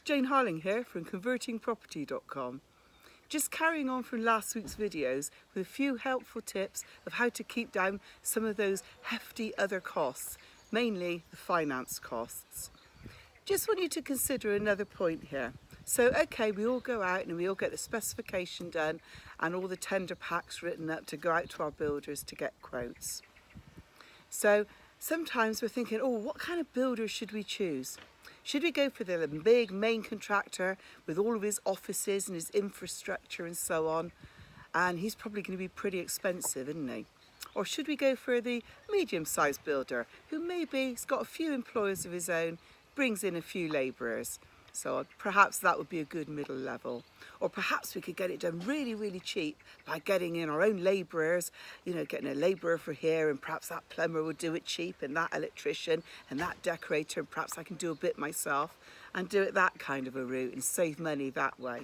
Jane Harling here from convertingproperty.com. Just carrying on from last week's videos with a few helpful tips of how to keep down some of those hefty other costs, mainly the finance costs. Just want you to consider another point here. So okay, we all go out and we all get the specification done and all the tender packs written up to go out to our builders to get quotes. So sometimes we're thinking, oh, what kind of builder should we choose? Should we go for the big main contractor with all of his offices and his infrastructure and so on? And he's probably going to be pretty expensive, isn't he? Or should we go for the medium-sized builder who maybe has got a few employers of his own, brings in a few labourers? So perhaps that would be a good middle level. Or perhaps we could get it done really, really cheap by getting in our own labourers, you know, getting a labourer for here, and perhaps that plumber would do it cheap, and that electrician and that decorator, and perhaps I can do a bit myself and do it that kind of a route and save money that way.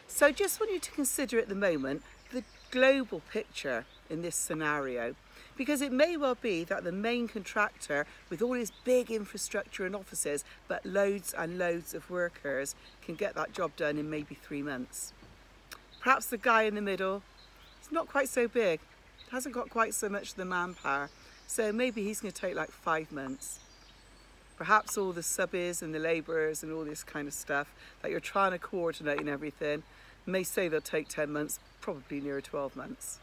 So just want you to consider at the moment the global picture in this scenario, because it may well be that the main contractor with all his big infrastructure and offices but loads and loads of workers can get that job done in maybe 3 months. Perhaps the guy in the middle is not quite so big, hasn't got quite so much of the manpower, so maybe he's going to take like 5 months. Perhaps all the subbies and the labourers and all this kind of stuff that you're trying to coordinate and everything may say they'll take 10 months, probably nearer 12 months.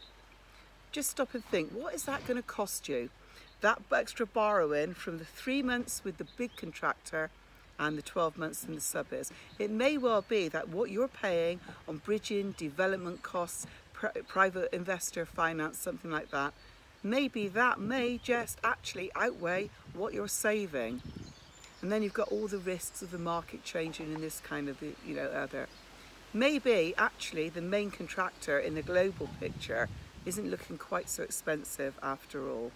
Just stop and think, what is that going to cost you? That extra borrowing from the 3 months with the big contractor and the 12 months in the subbies. It may well be that what you're paying on bridging, development costs, private investor finance, something like that, maybe that may just actually outweigh what you're saving. And then you've got all the risks of the market changing in this kind of, other. Maybe actually the main contractor in the global picture isn't looking quite so expensive after all.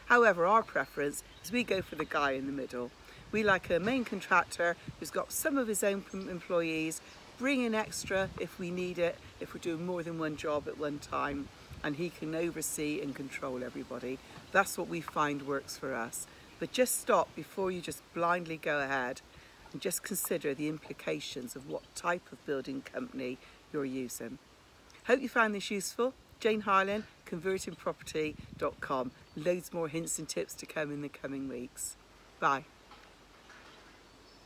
However, our preference is we go for the guy in the middle. We like a main contractor who's got some of his own employees, bring in extra if we need it, if we're doing more than one job at one time, and he can oversee and control everybody. That's what we find works for us. But just stop before you just blindly go ahead and just consider the implications of what type of building company you're using. Hope you found this useful. Jane Harling, convertingproperty.com. Loads more hints and tips to come in the coming weeks. Bye.